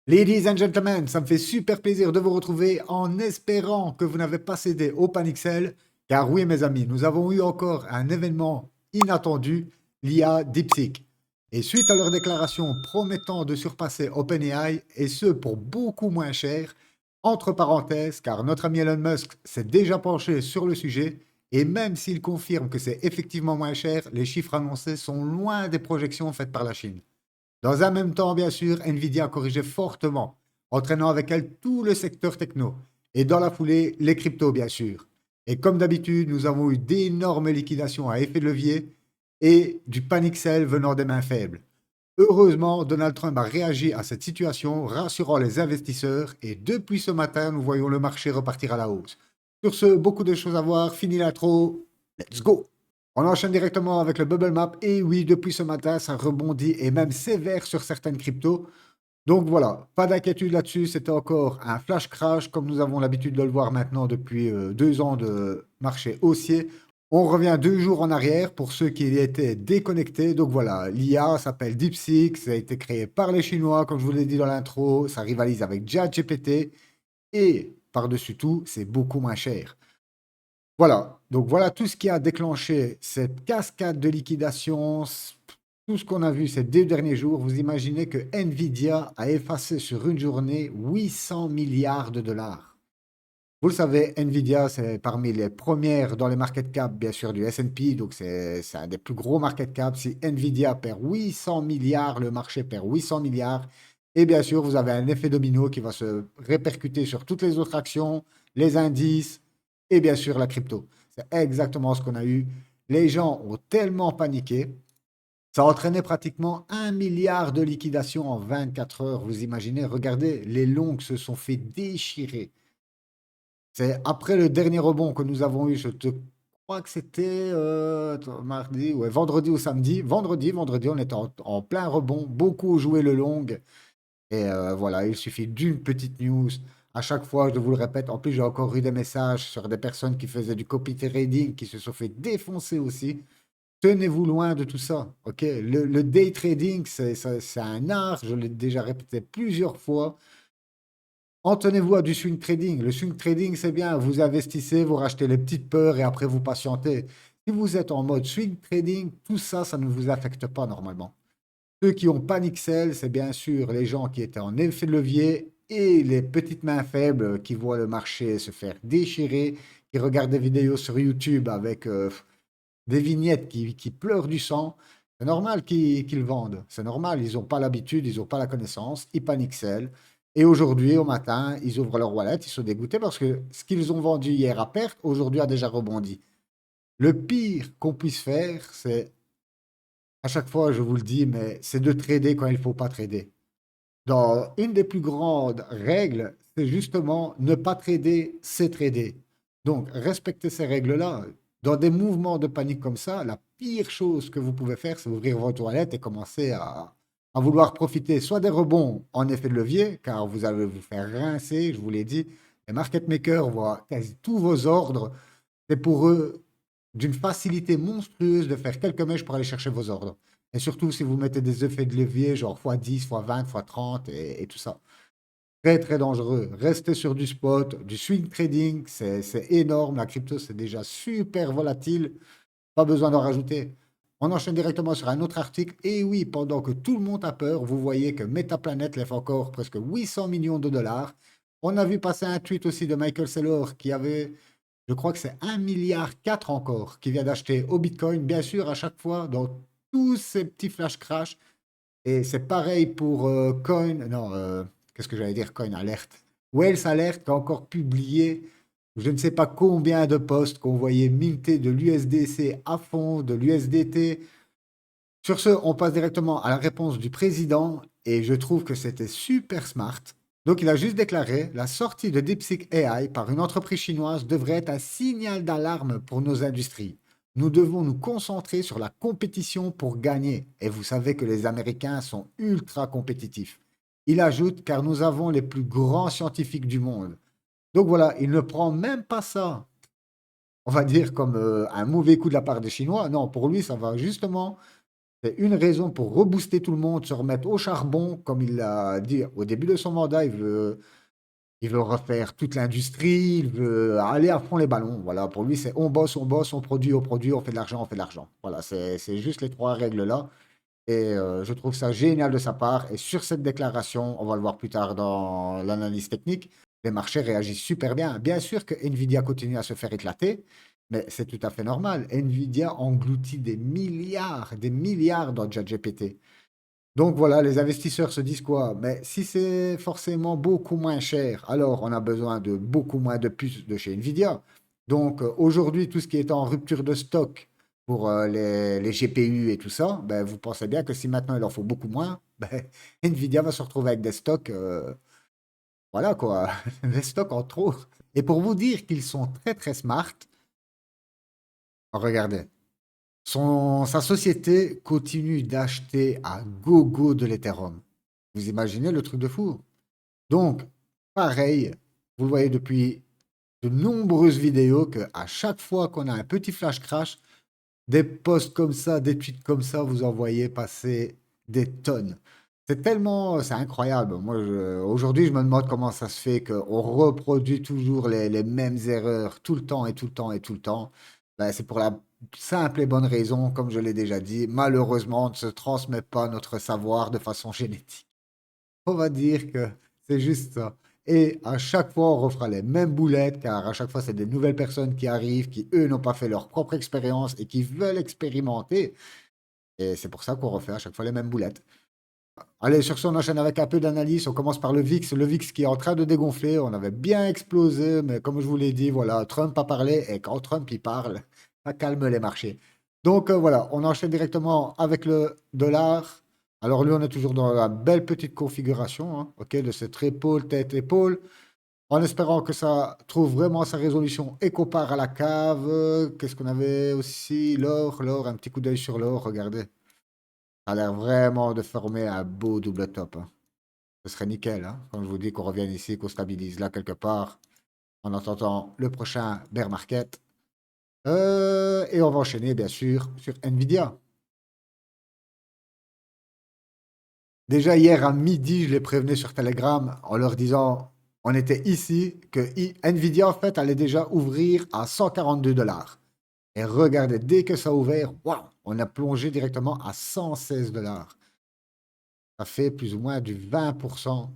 Ladies and gentlemen, ça me fait super plaisir de vous retrouver en espérant que vous n'avez pas cédé au Panixel, car oui mes amis, nous avons eu encore un événement inattendu, l'IA DeepSeek. Et suite à leur déclaration promettant de surpasser OpenAI, et ce pour beaucoup moins cher, entre parenthèses, car notre ami Elon Musk s'est déjà penché sur le sujet, et même s'il confirme que c'est effectivement moins cher, les chiffres annoncés sont loin des projections faites par la Chine. Dans un même temps, bien sûr, Nvidia a corrigé fortement, entraînant avec elle tout le secteur techno. Et dans la foulée, les cryptos, bien sûr. Et comme d'habitude, nous avons eu d'énormes liquidations à effet de levier et du panic sell venant des mains faibles. Heureusement, Donald Trump a réagi à cette situation, rassurant les investisseurs, et depuis ce matin, nous voyons le marché repartir à la hausse. Sur ce, beaucoup de choses à voir, fini l'intro, let's go! On enchaîne directement avec le bubble map. Et oui, depuis ce matin, ça rebondit et même sévère sur certaines cryptos. Donc voilà, pas d'inquiétude là-dessus. C'était encore un flash crash comme nous avons l'habitude de le voir maintenant depuis 2 ans de marché haussier. On revient 2 jours en arrière pour ceux qui étaient déconnectés. Donc voilà, l'IA s'appelle DeepSeek. Ça a été créé par les Chinois, comme je vous l'ai dit dans l'intro. Ça rivalise avec ChatGPT. Et par-dessus tout, c'est beaucoup moins cher. Voilà, donc voilà tout ce qui a déclenché cette cascade de liquidation, tout ce qu'on a vu ces 2 derniers jours. Vous imaginez que Nvidia a effacé sur une journée 800 milliards de dollars. Vous le savez, Nvidia, c'est parmi les premières dans les market cap, bien sûr, du S&P, donc c'est un des plus gros market cap. Si Nvidia perd 800 milliards, le marché perd 800 milliards. Et bien sûr, vous avez un effet domino qui va se répercuter sur toutes les autres actions, les indices et bien sûr la crypto. C'est exactement ce qu'on a eu. Les gens ont tellement paniqué, ça a entraîné pratiquement 1 milliard de liquidations en 24 heures. Vous imaginez, regardez, les longs se sont fait déchirer. C'est après le dernier rebond que nous avons eu, je te crois que c'était mardi, ouais, vendredi ou samedi. Vendredi, on était en plein rebond. Beaucoup ont joué le long. Et voilà, il suffit d'une petite news. À chaque fois, je vous le répète, en plus, j'ai encore eu des messages sur des personnes qui faisaient du copy trading qui se sont fait défoncer aussi. Tenez-vous loin de tout ça. Ok, le day trading, c'est un art. Je l'ai déjà répété plusieurs fois. En tenez-vous à du swing trading. Le swing trading, c'est bien. Vous investissez, vous rachetez les petites peurs et après vous patientez. Si vous êtes en mode swing trading, tout ça, ça ne vous affecte pas normalement. Ceux qui ont panic sell, c'est bien sûr les gens qui étaient en effet de levier et les petites mains faibles qui voient le marché se faire déchirer, qui regardent des vidéos sur YouTube avec des vignettes qui pleurent du sang. C'est normal qu'ils vendent. C'est normal, ils n'ont pas l'habitude, ils n'ont pas la connaissance, ils panic sell. Et aujourd'hui, au matin, ils ouvrent leur wallet, ils sont dégoûtés parce que ce qu'ils ont vendu hier à perte, aujourd'hui a déjà rebondi. Le pire qu'on puisse faire, c'est, à chaque fois, je vous le dis, mais c'est de trader quand il ne faut pas trader. Dans une des plus grandes règles, c'est justement ne pas trader, c'est trader. Donc, respectez ces règles-là. Dans des mouvements de panique comme ça, la pire chose que vous pouvez faire, c'est ouvrir vos toilettes et commencer à vouloir profiter soit des rebonds en effet de levier, car vous allez vous faire rincer, je vous l'ai dit. Les market makers voient quasi tous vos ordres. C'est pour eux d'une facilité monstrueuse de faire quelques mèches pour aller chercher vos ordres. Et surtout si vous mettez des effets de levier, genre x10, x20, x30 et tout ça. Très, très dangereux. Restez sur du spot, du swing trading, c'est énorme. La crypto, c'est déjà super volatile. Pas besoin d'en rajouter. On enchaîne directement sur un autre article. Et oui, pendant que tout le monde a peur, vous voyez que Metaplanet lève encore presque 800 millions de dollars. On a vu passer un tweet aussi de Michael Saylor qui avait, je crois que c'est 1,4 milliard encore, qui vient d'acheter au Bitcoin. Bien sûr, à chaque fois, dans tous ces petits flash crash. Et c'est pareil pour Coin. Non, qu'est-ce que j'allais dire? Coin Alert. Wells Alert qui a encore publié je ne sais pas combien de postes qu'on voyait minter de l'USDC à fond, de l'USDT. Sur ce, on passe directement à la réponse du président et je trouve que c'était super smart. Donc, il a juste déclaré la sortie de DeepSeek AI par une entreprise chinoise devrait être un signal d'alarme pour nos industries. Nous devons nous concentrer sur la compétition pour gagner. Et vous savez que les Américains sont ultra compétitifs. Il ajoute car nous avons les plus grands scientifiques du monde. Donc voilà, il ne prend même pas ça, on va dire, comme un mauvais coup de la part des Chinois. Non, pour lui, ça va justement. C'est une raison pour rebooster tout le monde, se remettre au charbon, comme il l'a dit au début de son mandat. Il veut refaire toute l'industrie, il veut aller à fond les ballons. Voilà, pour lui, c'est on bosse, on produit, on fait de l'argent, on fait de l'argent. Voilà, c'est juste les trois règles-là. Et je trouve ça génial de sa part. Et sur cette déclaration, on va le voir plus tard dans l'analyse technique, les marchés réagissent super bien. Bien sûr que Nvidia continue à se faire éclater, mais c'est tout à fait normal. Nvidia engloutit des milliards dans ChatGPT. Donc voilà, les investisseurs se disent quoi? Mais si c'est forcément beaucoup moins cher, alors on a besoin de beaucoup moins de puces de chez Nvidia. Donc aujourd'hui, tout ce qui est en rupture de stock pour les GPU et tout ça, ben, vous pensez bien que si maintenant il en faut beaucoup moins, ben, Nvidia va se retrouver avec des stocks, voilà quoi, des stocks en trop. Et pour vous dire qu'ils sont très très smart, regardez, sa société continue d'acheter à gogo de l'Ethereum. Vous imaginez le truc de fou? Donc, pareil, vous le voyez depuis de nombreuses vidéos que à chaque fois qu'on a un petit flash crash, des posts comme ça, des tweets comme ça, vous en voyez passer des tonnes. C'est incroyable. Moi, aujourd'hui, je me demande comment ça se fait qu'on reproduit toujours les mêmes erreurs tout le temps et tout le temps et tout le temps. Ben, c'est pour la simple et bonne raison, comme je l'ai déjà dit, malheureusement, on ne se transmet pas notre savoir de façon génétique. On va dire que c'est juste ça. Et à chaque fois, on refera les mêmes boulettes, car à chaque fois, c'est des nouvelles personnes qui arrivent, qui, eux, n'ont pas fait leur propre expérience et qui veulent expérimenter. Et c'est pour ça qu'on refait à chaque fois les mêmes boulettes. Allez, sur ce, on enchaîne avec un peu d'analyse. On commence par le VIX. Le VIX qui est en train de dégonfler. On avait bien explosé, mais comme je vous l'ai dit, voilà, Trump a parlé. Et quand Trump il parle, ça calme les marchés. Donc voilà, on enchaîne directement avec le dollar. Alors lui, on est toujours dans la belle petite configuration, hein, ok, de cette épaule, tête-épaule, en espérant que ça trouve vraiment sa résolution et qu'on part à la cave. Qu'est-ce qu'on avait aussi? L'or, un petit coup d'œil sur l'or, regardez. Ça a l'air vraiment de former un beau double top, hein. Ce serait nickel, hein. Quand je vous dis qu'on revienne ici, qu'on stabilise là quelque part, en attendant le prochain bear market. Et on va enchaîner, bien sûr, sur Nvidia. Déjà hier à midi, je les prévenais sur Telegram en leur disant, on était ici, que Nvidia, en fait, allait déjà ouvrir à 142 dollars. Et regardez, dès que ça a ouvert, waouh, on a plongé directement à 116 dollars. Ça fait plus ou moins du 20%,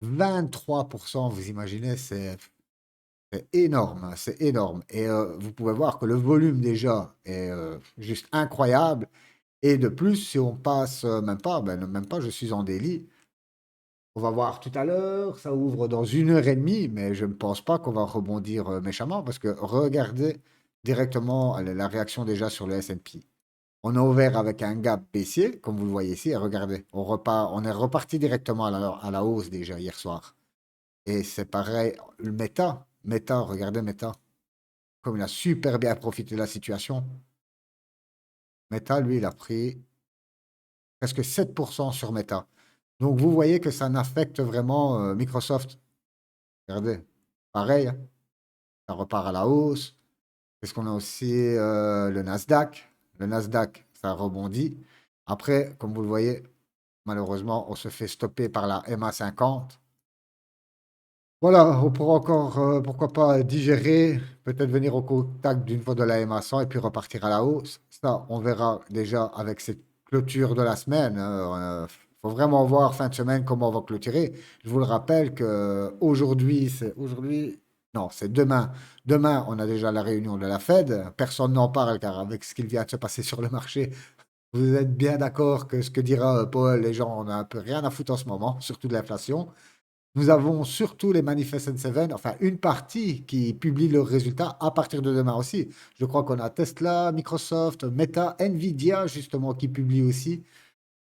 23%, vous imaginez, c'est énorme, hein, c'est énorme. Et vous pouvez voir que le volume déjà est juste incroyable. Et de plus, si on passe même pas, ben, même pas, je suis en délit. On va voir tout à l'heure, ça ouvre dans 1 heure et demie, mais je ne pense pas qu'on va rebondir méchamment parce que regardez directement la réaction déjà sur le S&P. On a ouvert avec un gap baissier, comme vous le voyez ici, et regardez, on est reparti directement à la hausse déjà hier soir. Et c'est pareil, le Meta, regardez Meta, comme il a super bien profité de la situation. Meta, lui, il a pris presque 7% sur Meta. Donc vous voyez que ça n'affecte vraiment Microsoft. Regardez, pareil, hein, ça repart à la hausse. Est-ce qu'on a aussi le Nasdaq? Le Nasdaq, ça rebondit. Après, comme vous le voyez, malheureusement, on se fait stopper par la MA50. Voilà, on pourra encore, pourquoi pas, digérer, peut-être venir au contact d'une fois de la MA100 et puis repartir à la hausse. Ça, on verra déjà avec cette clôture de la semaine. Il faut vraiment voir fin de semaine comment on va clôturer. Je vous le rappelle que aujourd'hui, non, c'est demain. Demain, on a déjà la réunion de la Fed. Personne n'en parle car avec ce qu'il vient de se passer sur le marché, vous êtes bien d'accord que ce que dira Paul, les gens, on a un peu rien à foutre en ce moment, surtout de l'inflation. Nous avons surtout les Magnificent Seven, enfin une partie qui publie leurs résultats à partir de demain aussi. Je crois qu'on a Tesla, Microsoft, Meta, Nvidia justement qui publient aussi.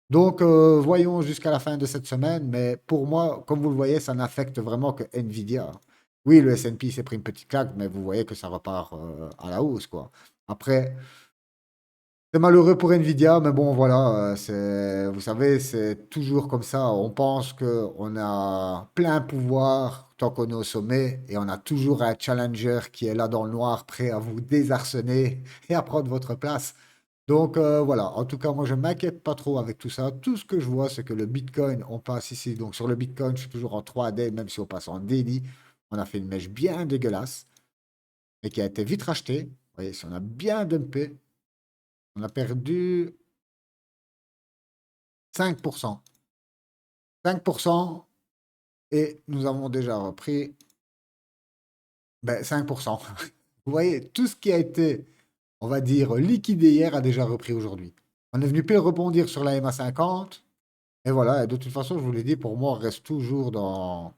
Donc voyons jusqu'à la fin de cette semaine, mais pour moi, comme vous le voyez, ça n'affecte vraiment que Nvidia. Oui, le S&P s'est pris une petite claque, mais vous voyez que ça repart à la hausse, quoi. Après, c'est malheureux pour Nvidia, mais bon, voilà, vous savez, c'est toujours comme ça. On pense qu'on a plein pouvoir tant qu'on est au sommet et on a toujours un challenger qui est là dans le noir, prêt à vous désarçonner et à prendre votre place. Donc voilà, en tout cas, moi je m'inquiète pas trop avec tout ça. Tout ce que je vois, c'est que le Bitcoin, on passe ici. Donc sur le Bitcoin, je suis toujours en 3D, même si on passe en daily. On a fait une mèche bien dégueulasse et qui a été vite rachetée. Vous voyez, si on a bien dumpé, on a perdu 5%. 5% et nous avons déjà repris 5%. Vous voyez, tout ce qui a été, on va dire, liquidé hier a déjà repris aujourd'hui. On est venu pile rebondir sur la MA50. Et voilà, et de toute façon, je vous l'ai dit, pour moi, on reste toujours dans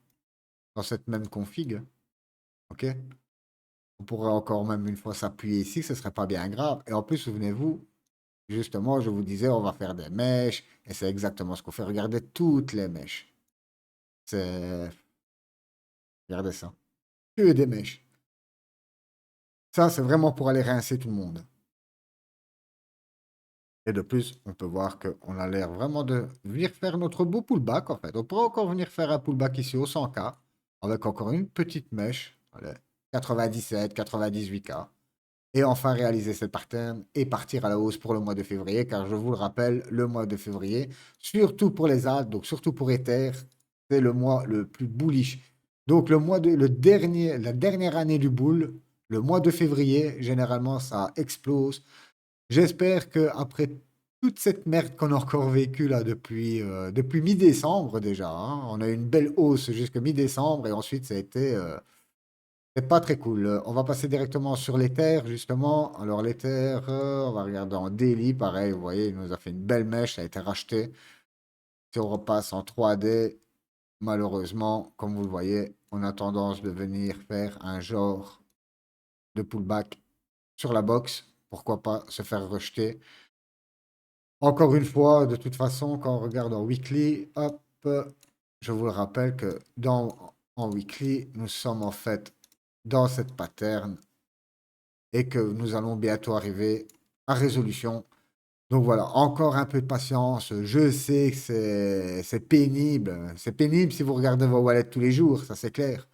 cette même config. OK? On pourrait encore même une fois s'appuyer ici, ce serait pas bien grave. Et en plus, souvenez-vous, justement, je vous disais, on va faire des mèches. Et c'est exactement ce qu'on fait. Regardez toutes les mèches. C'est... Regardez ça. Que des mèches. Ça, c'est vraiment pour aller rincer tout le monde. Et de plus, on peut voir qu'on a l'air vraiment de venir faire notre beau pullback, en fait. On pourrait encore venir faire un pullback ici au 100K, avec encore une petite mèche, allez, 97, 98K. Et enfin réaliser cette pattern et partir à la hausse pour le mois de février, car je vous le rappelle, le mois de février, surtout pour les alt, donc surtout pour Ether, c'est le mois le plus bullish. Donc la dernière année du bull, le mois de février, généralement, ça explose. J'espère que après toute cette merde qu'on a encore vécue là depuis mi-décembre déjà, hein, on a eu une belle hausse jusqu'à mi-décembre et ensuite ça a été c'est pas très cool. On va passer directement sur l'Ether justement. Alors l'Ether, on va regarder en daily, pareil, vous voyez, il nous a fait une belle mèche, ça a été racheté. Si on repasse en 3D, malheureusement, comme vous le voyez, on a tendance de venir faire un genre de pullback sur la box. Pourquoi pas se faire rejeter. Encore une fois, de toute façon, quand on regarde en weekly, hop, je vous le rappelle que en weekly, nous sommes en fait dans cette pattern et que nous allons bientôt arriver à résolution. Donc voilà, encore un peu de patience. Je sais que c'est pénible. C'est pénible si vous regardez vos wallets tous les jours, ça c'est clair.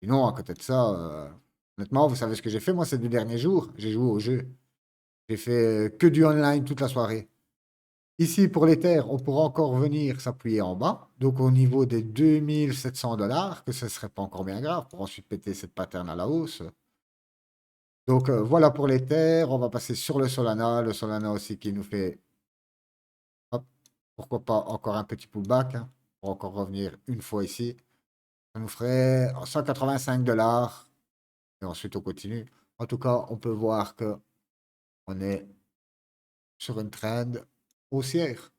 Sinon, à côté de ça, honnêtement, vous savez ce que j'ai fait moi ces 2 derniers jours? J'ai joué au jeu. J'ai fait que du online toute la soirée. Ici, pour les terres, on pourra encore venir s'appuyer en bas, donc au niveau des 2700 $, que ce ne serait pas encore bien grave, pour ensuite péter cette pattern à la hausse. Donc voilà pour les terres, on va passer sur le Solana aussi qui nous fait, hop, pourquoi pas encore un petit pullback, hein, pour encore revenir une fois ici. Ça nous ferait 185 $, et ensuite on continue. En tout cas, on peut voir que on est sur une trend haussière.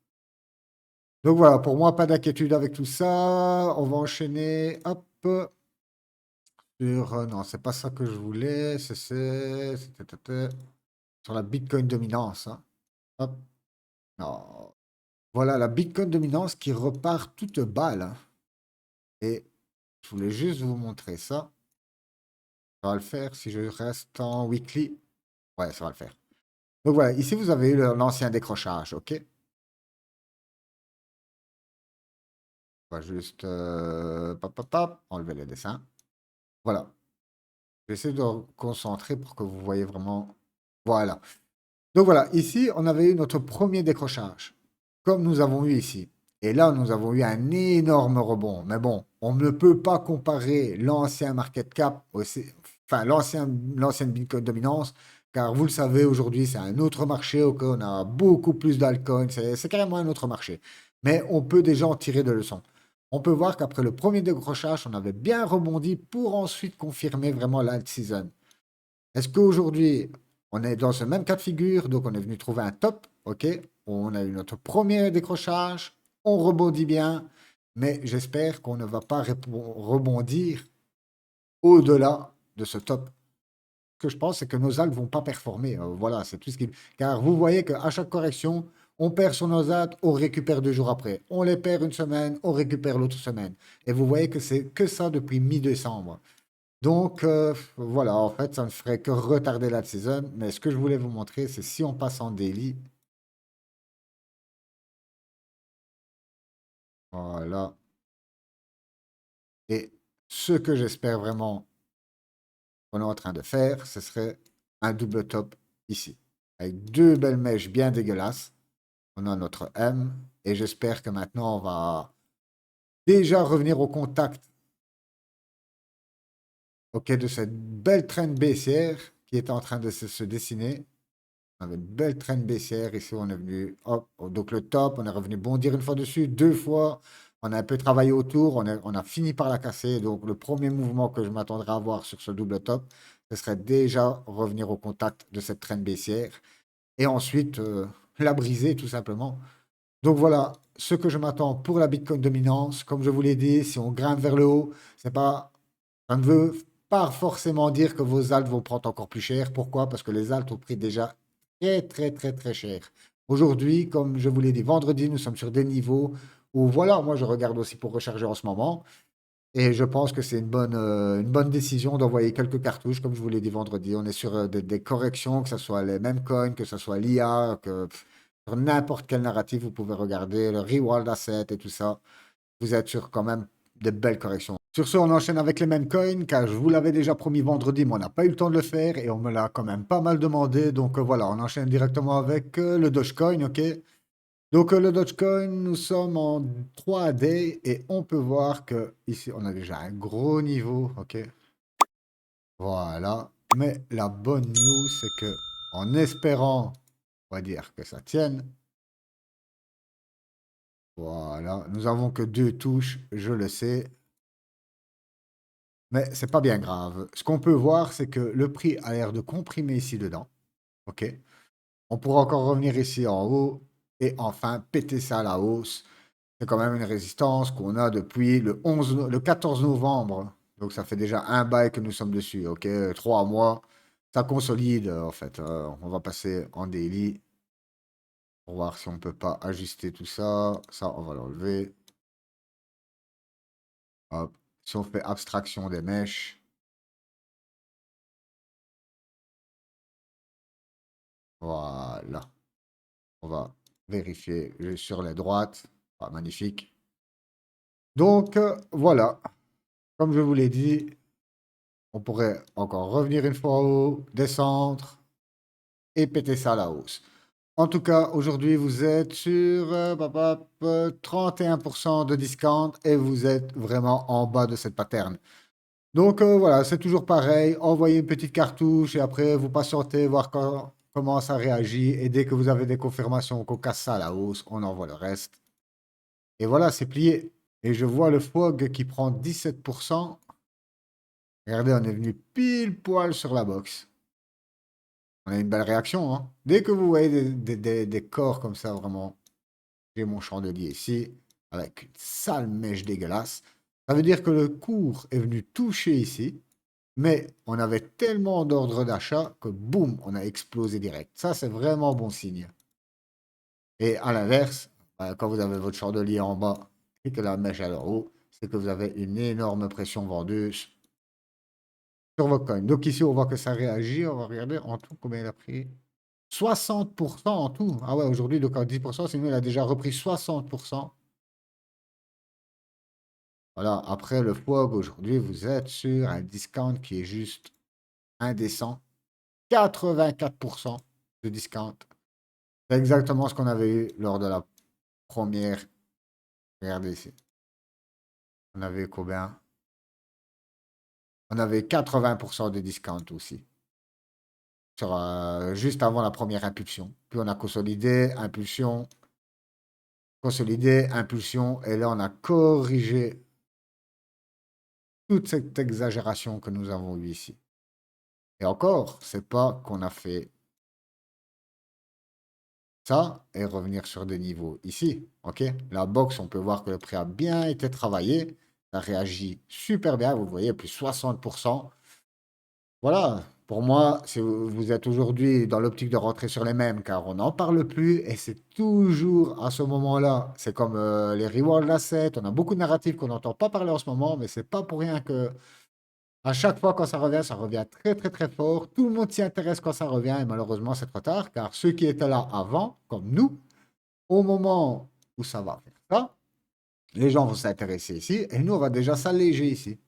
Donc voilà, pour moi, pas d'inquiétude avec tout ça. On va enchaîner, hop, sur... non, c'est pas ça que je voulais. C'était sur la Bitcoin dominance, hein. Hop, non. Voilà, la Bitcoin dominance qui repart toute balle, hein. Et je voulais juste vous montrer ça. Ça va le faire si je reste en weekly. Ouais, ça va le faire. Donc voilà, ici vous avez eu l'ancien décrochage, ok? On va juste enlever les dessins. Voilà. J'essaie de concentrer pour que vous voyez vraiment. Voilà. Donc voilà, ici, on avait eu notre premier décrochage, comme nous avons eu ici. Et là, nous avons eu un énorme rebond. Mais bon, on ne peut pas comparer l'ancien market cap, enfin l'ancienne Bitcoin dominance, car vous le savez, aujourd'hui, c'est un autre marché auquel on a beaucoup plus d'altcoins. C'est carrément un autre marché. Mais on peut déjà en tirer de leçons. On peut voir qu'après le premier décrochage, on avait bien rebondi pour ensuite confirmer vraiment l'alt season. Est-ce qu'aujourd'hui, on est dans ce même cas de figure, donc on est venu trouver un top, ok? On a eu notre premier décrochage, on rebondit bien, mais j'espère qu'on ne va pas rebondir au-delà de ce top. Ce que je pense, c'est que nos alts ne vont pas performer. Voilà, c'est tout ce qui... Car vous voyez qu'à chaque correction, on perd sur nos alts, on récupère 2 jours après. On les perd une semaine, on récupère l'autre semaine. Et vous voyez que c'est que ça depuis mi-décembre. Donc, voilà, en fait, ça ne ferait que retarder la saison. Mais ce que je voulais vous montrer, c'est si on passe en daily. Voilà. Et ce que j'espère vraiment qu'on est en train de faire, ce serait un double top ici. avec deux belles mèches bien dégueulasses. On a notre M. Et j'espère que maintenant, on va déjà revenir au contact, ok, de cette belle traîne baissière qui est en train de se dessiner. On avait une belle traîne baissière. Ici, on est venu, hop, donc le top, on est revenu bondir une fois dessus, deux fois. On a un peu travaillé autour, on a fini par la casser. Donc, le premier mouvement que je m'attendrais à voir sur ce double top, ce serait déjà revenir au contact de cette traîne baissière et ensuite la briser tout simplement. Donc voilà ce que je m'attends pour la Bitcoin dominance. Comme je vous l'ai dit, si on grimpe vers le haut, c'est pas, ça ne veut pas forcément dire que vos altes vont prendre encore plus cher. Pourquoi? Parce que les altes ont pris déjà très très très très cher. Aujourd'hui, comme je vous l'ai dit, vendredi, nous sommes sur des niveaux où voilà, moi je regarde aussi pour recharger en ce moment. Et je pense que c'est une bonne décision d'envoyer quelques cartouches, comme je vous l'ai dit vendredi. On est sur des corrections, que ce soit les mêmes coins, que ce soit l'IA, sur n'importe quel narratif, vous pouvez regarder le reward asset et tout ça. Vous êtes sur quand même de belles corrections. Sur ce, on enchaîne avec les mêmes coins, car je vous l'avais déjà promis vendredi, mais on n'a pas eu le temps de le faire et on me l'a quand même pas mal demandé. Donc voilà, on enchaîne directement avec le Dogecoin, ok? Donc le Dogecoin, nous sommes en 3D et on peut voir que ici on a déjà un gros niveau, ok? Voilà. Mais la bonne news, c'est que en espérant, on va dire que ça tienne, voilà, nous avons que deux touches, je le sais, mais c'est pas bien grave. Ce qu'on peut voir, c'est que le prix a l'air de comprimer ici dedans, ok? On pourra encore revenir ici en haut et enfin péter ça à la hausse. C'est quand même une résistance qu'on a depuis le 14 novembre. Donc ça fait déjà un bail que nous sommes dessus, ok? 3 mois. Ça consolide en fait. On va passer en daily pour voir si on peut pas ajuster tout ça. Ça, on va l'enlever. Hop. Si on fait abstraction des mèches, voilà. On va vérifier sur les droites. Ah, magnifique. Donc voilà. Comme je vous l'ai dit, on pourrait encore revenir une fois en haut, descendre et péter ça à la hausse. En tout cas, aujourd'hui, vous êtes sur 31% de discount et vous êtes vraiment en bas de cette pattern. Donc voilà, c'est toujours pareil. Envoyez une petite cartouche et après, vous patientez, voir comment ça réagit. Et dès que vous avez des confirmations qu'on casse ça à la hausse, on envoie le reste. Et voilà, c'est plié. Et je vois le FOG qui prend 17%. Regardez, on est venu pile poil sur la box. On a une belle réaction, hein. Dès que vous voyez des corps comme ça, vraiment, j'ai mon chandelier ici, avec une sale mèche dégueulasse. Ça veut dire que le cours est venu toucher ici, mais on avait tellement d'ordre d'achat que boum, on a explosé direct. Ça, c'est vraiment bon signe. Et à l'inverse, quand vous avez votre chandelier en bas et que la mèche est en haut, c'est que vous avez une énorme pression vendeuse sur vos coins. Donc ici, on voit que ça réagit. On va regarder en tout combien il a pris. 60% en tout. Ah ouais, aujourd'hui, donc à 10%, sinon il a déjà repris 60%. Voilà, après le FOG, aujourd'hui, vous êtes sur un discount qui est juste indécent. 84% de discount. C'est exactement ce qu'on avait eu lors de la première. Regardez ici. On avait combien? On avait 80% de discount aussi. Sur, juste avant la première impulsion. Puis on a consolidé, impulsion, et là on a corrigé toute cette exagération que nous avons eue ici. Et encore, c'est pas qu'on a fait ça et revenir sur des niveaux ici. Ok? La boxe, on peut voir que le prix a bien été travaillé. Ça réagit super bien. Vous voyez, plus 60%. Voilà. Pour moi, si vous êtes aujourd'hui dans l'optique de rentrer sur les mêmes, car on n'en parle plus et c'est toujours à ce moment-là. C'est comme les reward assets. On a beaucoup de narratifs qu'on n'entend pas parler en ce moment, mais c'est pas pour rien que à chaque fois quand ça revient très très très fort. Tout le monde s'y intéresse quand ça revient et malheureusement c'est trop tard car ceux qui étaient là avant, comme nous, au moment où ça va faire ça, les gens vont s'intéresser ici et nous on va déjà s'alléger ici.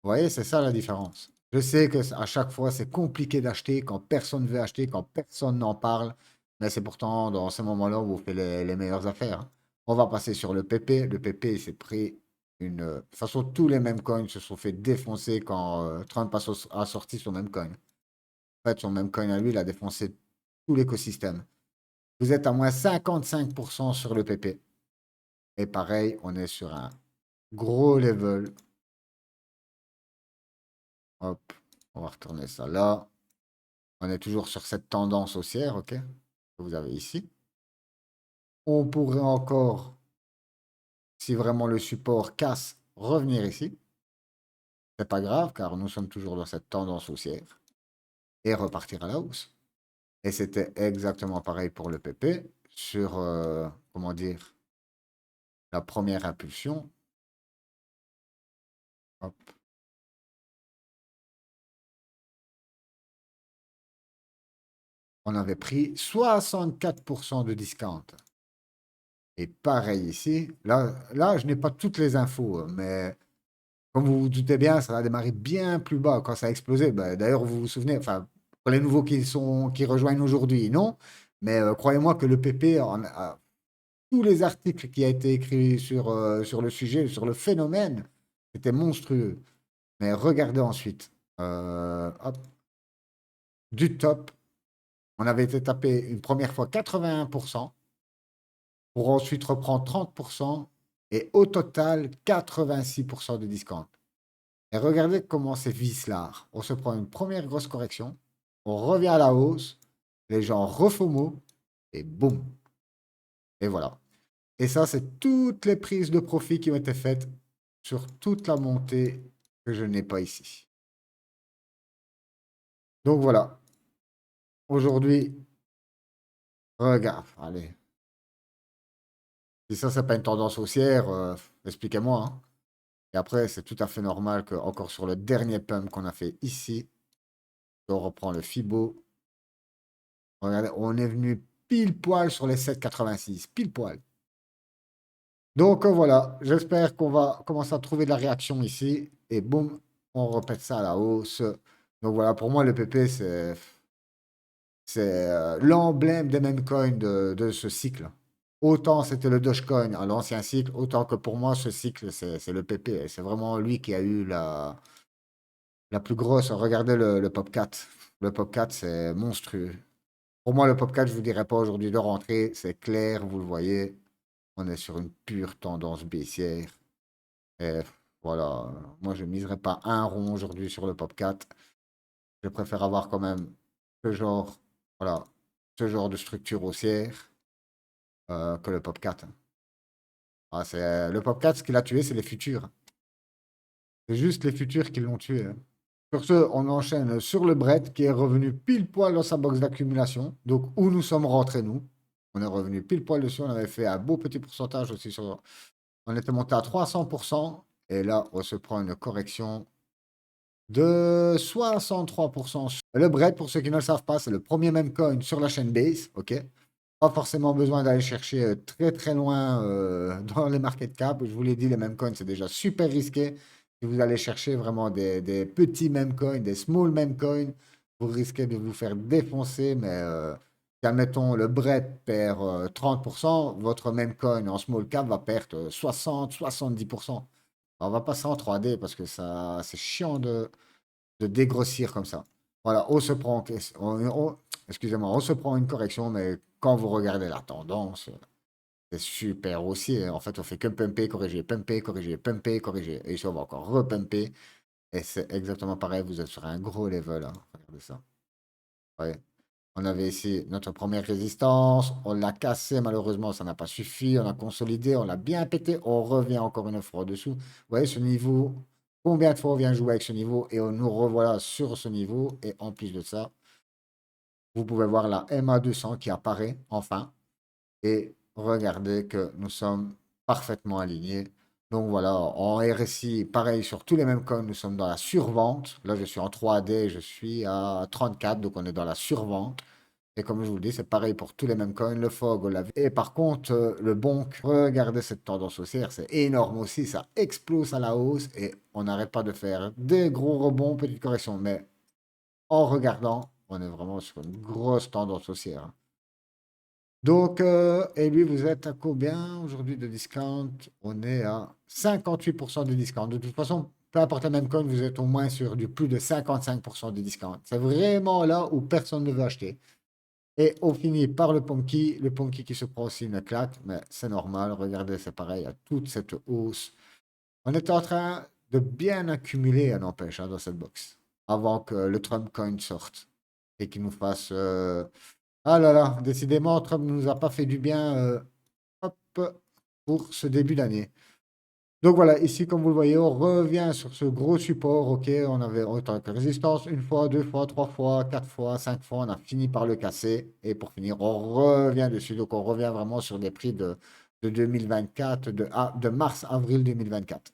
Vous voyez, c'est ça la différence. Je sais que à chaque fois, c'est compliqué d'acheter quand personne veut acheter, quand personne n'en parle. Mais c'est pourtant dans ces moments-là où vous faites les meilleures affaires, hein. On va passer sur le PP. Le PP, il s'est pris une. De toute façon, tous les mêmes coins se sont fait défoncer quand Trump a sorti son même coin. En fait, son même coin à lui, il a défoncé tout l'écosystème. Vous êtes à moins 55% sur le PP. Et pareil, on est sur un gros level. Hop, on va retourner ça là. On est toujours sur cette tendance haussière, ok, que vous avez ici. On pourrait encore, si vraiment le support casse, revenir ici. C'est pas grave, car nous sommes toujours dans cette tendance haussière et repartir à la hausse. Et c'était exactement pareil pour le PP sur, comment dire, la première impulsion. Hop. On avait pris 64% de discount. Et pareil ici. Là, je n'ai pas toutes les infos, mais comme vous vous doutez bien, ça a démarré bien plus bas quand ça a explosé. Bah, d'ailleurs, vous vous souvenez, enfin, pour les nouveaux qui rejoignent aujourd'hui, non. Mais croyez-moi que le PP, tous les articles qui ont été écrits sur le sujet, sur le phénomène, c'était monstrueux. Mais regardez ensuite. Hop, du top, on avait été tapé une première fois 81%, pour ensuite reprendre 30%, et au total 86% de discount. Et regardez comment c'est vicelard. On se prend une première grosse correction, on revient à la hausse, les gens refont et boum. Et voilà. Et ça, c'est toutes les prises de profit qui ont été faites sur toute la montée que je n'ai pas ici. Donc voilà. Aujourd'hui, regarde, allez. Si ça, c'est pas une tendance haussière, expliquez-moi, hein. Et après, c'est tout à fait normal que, encore sur le dernier pump qu'on a fait ici, on reprend le Fibo. Regardez, on est venu pile poil sur les 7,86. Pile poil. Donc voilà, j'espère qu'on va commencer à trouver de la réaction ici. Et boum, on répète ça à la hausse. Donc voilà, pour moi, le PP, c'est l'emblème des mêmes coins de ce cycle. Autant c'était le Dogecoin à l'ancien cycle, autant que pour moi, ce cycle, c'est le PP. Et c'est vraiment lui qui a eu la plus grosse. Regardez le Popcat. Le Popcat, c'est monstrueux. Pour moi, le Popcat, je ne vous dirais pas aujourd'hui de rentrer. C'est clair, vous le voyez. On est sur une pure tendance baissière. Et voilà, moi, je ne miserais pas un rond aujourd'hui sur le Popcat. Je préfère avoir quand même ce genre, voilà, ce genre de structure haussière que le Popcat. Ah, le Popcat, ce qu'il a tué, c'est les futurs. C'est juste les futurs qui l'ont tué, hein. Sur ce, on enchaîne sur le Brett qui est revenu pile poil dans sa box d'accumulation. Donc, où nous sommes rentrés, nous. On est revenu pile poil dessus. On avait fait un beau petit pourcentage aussi sur. On était monté à 300%. Et là, on se prend une correction de 63%. Le Brett, pour ceux qui ne le savent pas, c'est le premier meme coin sur la chaîne Base. OK? Pas forcément besoin d'aller chercher très très loin dans les market cap. Je vous l'ai dit, les meme coins, c'est déjà super risqué. Si vous allez chercher vraiment des petits meme coins, des small meme coins, vous risquez de vous faire défoncer. Mais si, admettons, le Brett perd 30%, votre meme coin en small cap va perdre 60-70%. On va passer en 3D parce que ça, c'est chiant de dégrossir comme ça. Voilà, excusez-moi, on se prend une correction, mais quand vous regardez la tendance, c'est super haussier. En fait, on fait que pumper, corriger, pumper, corriger, pumper, corriger. Et ici, on va encore repumper. Et c'est exactement pareil, vous êtes sur un gros level, hein. Regardez ça. Ouais. On avait ici notre première résistance, on l'a cassé, malheureusement, ça n'a pas suffi, on a consolidé, on l'a bien pété, on revient encore une fois au-dessous. Vous voyez ce niveau, combien de fois on vient jouer avec ce niveau et on nous revoilà sur ce niveau. Et en plus de ça, vous pouvez voir la MA200 qui apparaît enfin. Et regardez que nous sommes parfaitement alignés. Donc voilà, en RSI, pareil sur tous les mêmes coins, nous sommes dans la survente. Là, je suis en 3D, je suis à 34, donc on est dans la survente. Et comme je vous le dis, c'est pareil pour tous les mêmes coins, le FOG, on l'a vu. Et par contre, le BONK, regardez cette tendance haussière, c'est énorme aussi, ça explose à la hausse et on n'arrête pas de faire des gros rebonds, petites corrections. Mais en regardant, on est vraiment sur une grosse tendance haussière, hein. Donc, et lui, vous êtes à combien aujourd'hui de discount? On est à 58% de discount. De toute façon, peu importe la même coin, vous êtes au moins sur du plus de 55% de discount. C'est vraiment là où personne ne veut acheter. Et on finit par le Punky qui se prend aussi une claque, mais c'est normal. Regardez, c'est pareil, à toute cette hausse. On était en train de bien accumuler, à n'empêche, hein, dans cette box, avant que le Trump Coin sorte et qu'il nous fasse. Ah là là, décidément, Trump ne nous a pas fait du bien, hop, pour ce début d'année. Donc voilà, ici, comme vous le voyez, on revient sur ce gros support. Ok, on avait autant que résistance une fois, deux fois, trois fois, quatre fois, cinq fois. On a fini par le casser. Et pour finir, on revient dessus. Donc on revient vraiment sur des prix de 2024, de mars-avril 2024.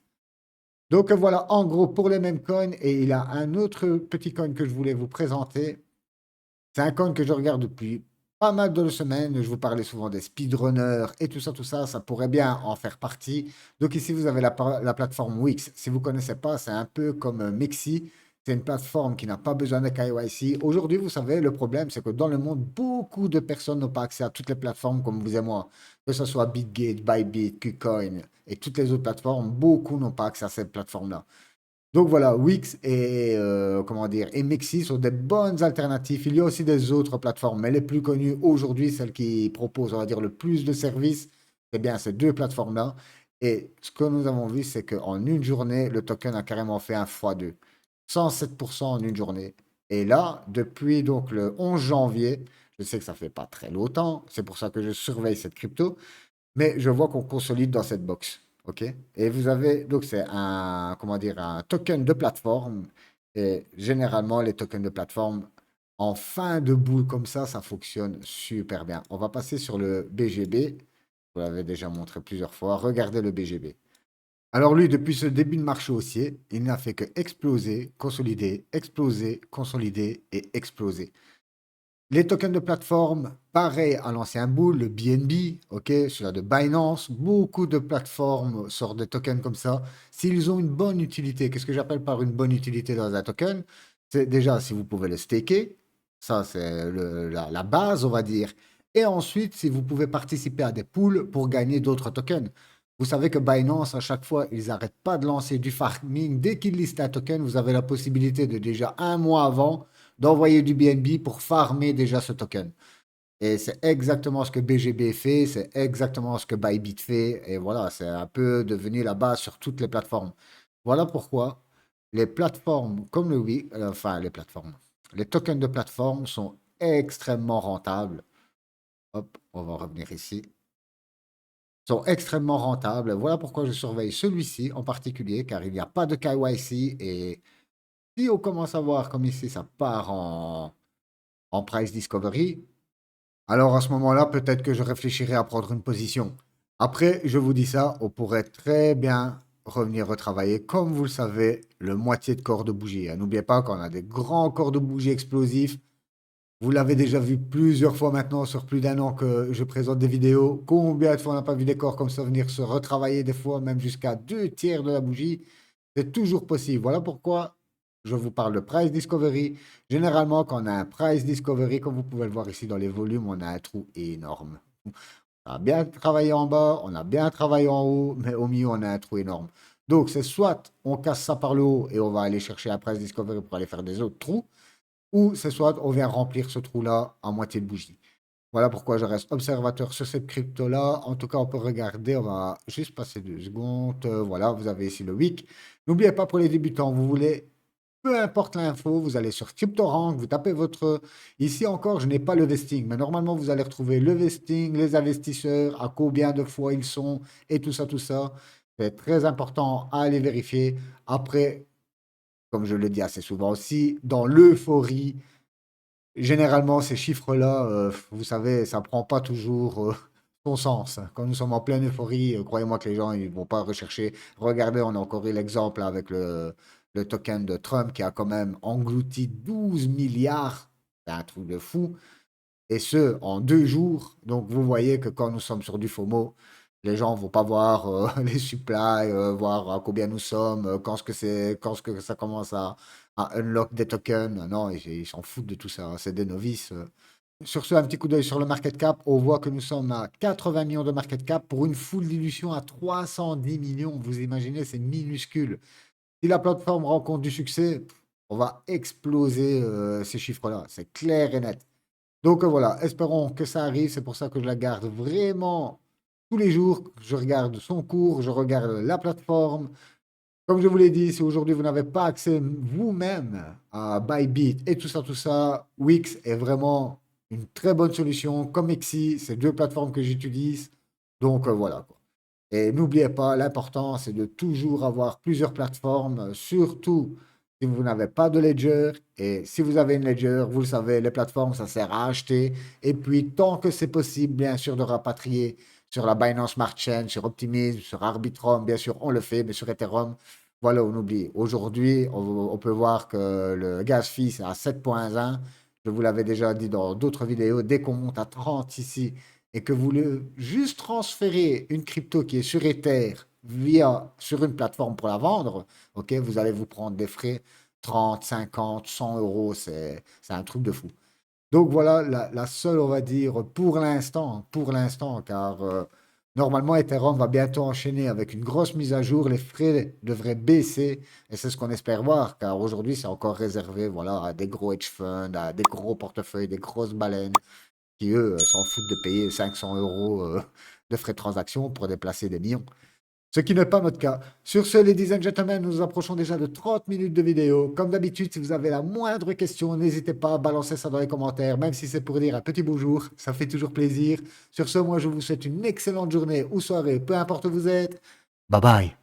Donc voilà, en gros, pour les mêmes coins. Et il y a un autre petit coin que je voulais vous présenter. C'est un coin que je regarde depuis pas mal de semaines. Je vous parlais souvent des speedrunners et tout ça, ça pourrait bien en faire partie. Donc ici, vous avez la plateforme Wix. Si vous ne connaissez pas, c'est un peu comme Mixi. C'est une plateforme qui n'a pas besoin de KYC. Aujourd'hui, vous savez, le problème, c'est que dans le monde, beaucoup de personnes n'ont pas accès à toutes les plateformes comme vous et moi. Que ce soit Bitgate, Bybit, KuCoin et toutes les autres plateformes, beaucoup n'ont pas accès à ces plateformes-là. Donc voilà, Wix et comment dire et Mexi sont des bonnes alternatives. Il y a aussi des autres plateformes, mais les plus connues aujourd'hui, celles qui proposent, on va dire, le plus de services, c'est bien ces deux plateformes-là. Et ce que nous avons vu, c'est qu'en une journée, le token a carrément fait un x2, 107% en une journée. Et là, depuis donc le 11 janvier, je sais que ça fait pas très longtemps, c'est pour ça que je surveille cette crypto, mais je vois qu'on consolide dans cette box. OK? Et vous avez, donc c'est un, comment dire, un token de plateforme. Et généralement, les tokens de plateforme, en fin de boule comme ça fonctionne super bien. On va passer sur le BGB. Vous l'avez déjà montré plusieurs fois. Regardez le BGB. Alors lui, depuis ce début de marché haussier, il n'a fait que exploser, consolider et exploser. Les tokens de plateforme, pareil à l'ancien bull, le BNB, ok, celui de Binance, beaucoup de plateformes sortent des tokens comme ça. S'ils ont une bonne utilité, qu'est-ce que j'appelle par une bonne utilité dans un token? C'est déjà si vous pouvez le staker, ça c'est la base, on va dire. Et ensuite, si vous pouvez participer à des pools pour gagner d'autres tokens. Vous savez que Binance, à chaque fois, ils n'arrêtent pas de lancer du farming. Dès qu'ils listent un token, vous avez la possibilité de déjà un mois avant d'envoyer du BNB pour farmer déjà ce token. Et c'est exactement ce que BGB fait, c'est exactement ce que Bybit fait. Et voilà, c'est un peu devenu la base sur toutes les plateformes. Voilà pourquoi les plateformes comme le Wix, enfin les plateformes, les tokens de plateforme sont extrêmement rentables. Hop, on va revenir ici. Sont extrêmement rentables. Voilà pourquoi je surveille celui-ci en particulier, car il n'y a pas de KYC. Et si on commence à voir comme ici, ça part en price discovery, alors à ce moment-là, peut-être que je réfléchirai à prendre une position. Après, je vous dis ça, on pourrait très bien revenir retravailler, comme vous le savez, le moitié de corps de bougie, hein. N'oubliez pas qu'on a des grands corps de bougie explosifs. Vous l'avez déjà vu plusieurs fois maintenant sur plus d'un an que je présente des vidéos. Combien de fois on n'a pas vu des corps comme ça venir se retravailler des fois, même jusqu'à deux tiers de la bougie? C'est toujours possible. Voilà pourquoi je vous parle de Price Discovery. Généralement, quand on a un Price Discovery, comme vous pouvez le voir ici dans les volumes, on a un trou énorme. On a bien travaillé en bas, on a bien travaillé en haut, mais au milieu, on a un trou énorme. Donc, c'est soit on casse ça par le haut et on va aller chercher un Price Discovery pour aller faire des autres trous, ou c'est soit on vient remplir ce trou-là à moitié de bougie. Voilà pourquoi je reste observateur sur cette crypto-là. En tout cas, on peut regarder. On va juste passer 2 secondes. Voilà, vous avez ici le week. N'oubliez pas pour les débutants, vous voulez, peu importe l'info, vous allez sur CryptoRank, vous tapez votre. Ici encore, je n'ai pas le vesting, mais normalement, vous allez retrouver le vesting, les investisseurs, à combien de fois ils sont et tout ça, tout ça. C'est très important à aller vérifier. Après, comme je le dis assez souvent aussi, dans l'euphorie, généralement, ces chiffres-là, vous savez, ça prend pas toujours son sens. Quand nous sommes en pleine euphorie, croyez-moi que les gens, ils vont pas rechercher. Regardez, on a encore eu l'exemple avec le token de Trump qui a quand même englouti 12 milliards. C'est un truc de fou. et ce, en 2 jours. Donc, vous voyez que quand nous sommes sur du FOMO, les gens ne vont pas voir les supplies, voir à combien nous sommes, quand, quand ce que ça commence à unlock des tokens. Non, ils s'en foutent de tout ça, hein. C'est des novices. Sur ce, un petit coup d'œil sur le market cap. On voit que nous sommes à 80 millions de market cap pour une full dilution à 310 millions. Vous imaginez, c'est minuscule. Si la plateforme rencontre du succès, on va exploser ces chiffres-là. C'est clair et net. Donc voilà, espérons que ça arrive. C'est pour ça que je la garde vraiment tous les jours. Je regarde son cours, je regarde la plateforme. Comme je vous l'ai dit, si aujourd'hui vous n'avez pas accès vous-même à Bybit et tout ça, Wix est vraiment une très bonne solution. Comme Exi, c'est deux plateformes que j'utilise. Donc voilà, quoi. Et n'oubliez pas, l'important, c'est de toujours avoir plusieurs plateformes, surtout si vous n'avez pas de ledger. Et si vous avez une ledger, vous le savez, les plateformes, ça sert à acheter. Et puis, tant que c'est possible, bien sûr, de rapatrier sur la Binance Smart Chain, sur Optimism, sur Arbitrum, bien sûr, on le fait, mais sur Ethereum, voilà, on oublie. Aujourd'hui, on peut voir que le gas fee, c'est à 7,1. Je vous l'avais déjà dit dans d'autres vidéos, dès qu'on monte à 30 ici, et que vous voulez juste transférer une crypto qui est sur Ether sur une plateforme pour la vendre, ok, vous allez vous prendre des frais 30, 50, 100 euros, c'est un truc de fou. Donc voilà la seule, on va dire, pour l'instant, car normalement Ethereum va bientôt enchaîner avec une grosse mise à jour, les frais devraient baisser, et c'est ce qu'on espère voir, car aujourd'hui c'est encore réservé, voilà, à des gros hedge funds, à des gros portefeuilles, des grosses baleines qui, eux, s'en foutent de payer 500 euros de frais de transaction pour déplacer des millions. Ce qui n'est pas notre cas. Sur ce, ladies and gentlemen, nous approchons déjà de 30 minutes de vidéo. Comme d'habitude, si vous avez la moindre question, n'hésitez pas à balancer ça dans les commentaires, même si c'est pour dire un petit bonjour, ça fait toujours plaisir. Sur ce, moi, je vous souhaite une excellente journée ou soirée, peu importe où vous êtes. Bye bye.